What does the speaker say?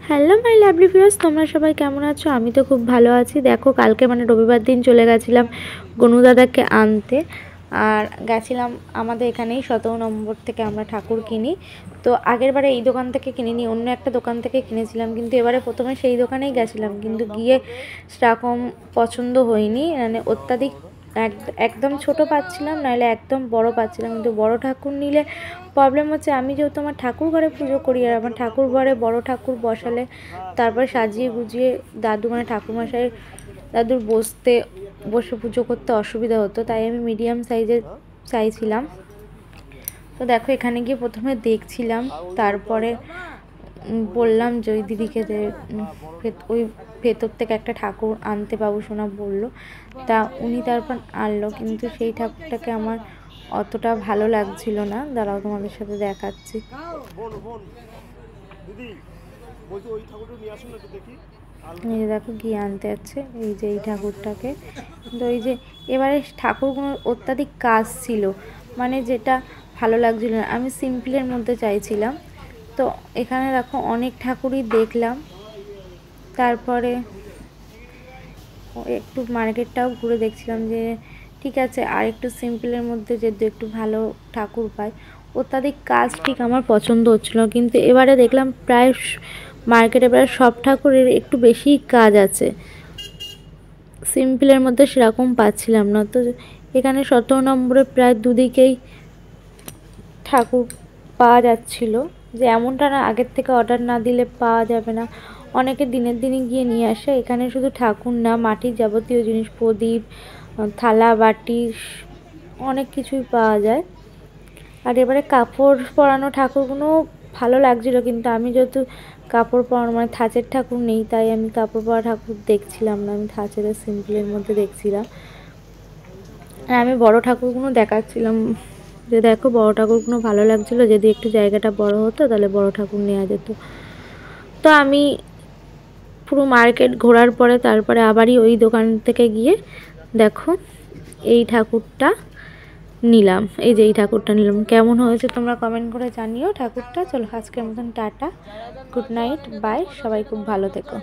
Hello my lovely viewers, তোমরা সবাই কেমন আছো? আমি তো খুব ভালো আছি। দেখো, কালকে মানে রবিবার দিন চলে গেছিলাম গনু দাদাকে আনতে। আর গেছিলাম আমাদের এখানেই 17 নম্বর থেকে আমরা ঠাকুর কিনি। তো আগের বারে এই দোকান থেকে কিনিনি, অন্য একটা দোকান থেকে কিনেছিলাম, কিন্তু এবারে প্রথমে সেই দোকানেই গেছিলাম, কিন্তু গিয়ে সেরকম পছন্দ হয়নি। মানে অত্যাধিক একদম ছোট পাচ্ছিলাম, নাহলে একদম বড় পাচ্ছিলাম। কিন্তু বড় ঠাকুর নিলে প্রবলেম হচ্ছে, আমি যেহেতু আমার ঠাকুর ঘরে পুজো করি, আর আমার ঠাকুর ঘরে বড় ঠাকুর বসালে তারপর সাজিয়ে গুজিয়ে দাদু মানে ঠাকুরমশাই দাদুর বসে পুজো করতে অসুবিধা হতো, তাই আমি মিডিয়াম সাইজের চাইছিলাম। তো দেখো, এখানে গিয়ে প্রথমে দেখছিলাম, তারপরে বললাম যে ওই দিদিকে যে ওই ভেতর থেকে একটা ঠাকুর আনতে পাবো শোনা বললো, তা উনি তারপর আনলো। কিন্তু সেই ঠাকুরটাকে আমার অতটা ভালো লাগছিল না। দাঁড়াও, তোমাদের সাথে দেখাচ্ছি। এই দেখো গিয়ে আনতে যাচ্ছে, এই যে এই ঠাকুরটাকে। কিন্তু ওই যে এবারে ঠাকুরগুলোর অত্যাধিক কাজ ছিল, মানে যেটা ভালো লাগছিল না। আমি সিম্পলের মধ্যে চাইছিলাম। তো এখানে দেখো অনেক ঠাকুরই দেখলাম, তারপরে একটু মার্কেটটাও ঘুরে দেখছিলাম যে ঠিক আছে আর একটু সিম্পলের মধ্যে যদি একটু ভালো ঠাকুর পাই। অত্যাধিক কাজ ঠিক আমার পছন্দ হচ্ছিল, কিন্তু এবারে দেখলাম প্রায় মার্কেটে প্রায় সব ঠাকুরের একটু বেশি কাজ আছে, সিম্পলের মধ্যে সেরকম পাচ্ছিলাম না। তো এখানে 17 নম্বরে প্রায় দুদিকেই ঠাকুর পাওয়া যাচ্ছিল, যে এমনটা না আগের থেকে অর্ডার না দিলে পাওয়া যাবে না, অনেকে দিনের দিনে গিয়ে নিয়ে আসে। এখানে শুধু ঠাকুর না, মাটির যাবতীয় জিনিস, প্রদীপ, থালা বাটি, অনেক কিছুই পাওয়া যায়। আর এবারে কাপড় পরানো ঠাকুরগুলো ভালো লাগছিল, কিন্তু আমি যেহেতু কাপড় পরানো মানে থাচের ঠাকুর নেই, তাই আমি কাপড় পরা ঠাকুর দেখছিলাম না, আমি থাচের সিম্পলের মধ্যে দেখছিলাম। আর আমি বড় ঠাকুরগুলো দেখাচ্ছিলাম যে দেখো বড় ঠাকুরগুলো ভালো লাগছিলো, যদি একটু জায়গাটা বড় হতো তাহলে বড় ঠাকুর নেওয়া যেত। তো আমি পুরো মার্কেট ঘোরার পরে তারপরে আবারই ওই দোকান থেকে গিয়ে দেখো এই ঠাকুরটা নিলাম। এই যে এই ঠাকুরটা নিলাম, কেমন হয়েছে তোমরা কমেন্ট করে জানিও ঠাকুরটা। চলো আজকের মতন টাটা, গুড নাইট, বাই, সবাই খুব ভালো থেকো।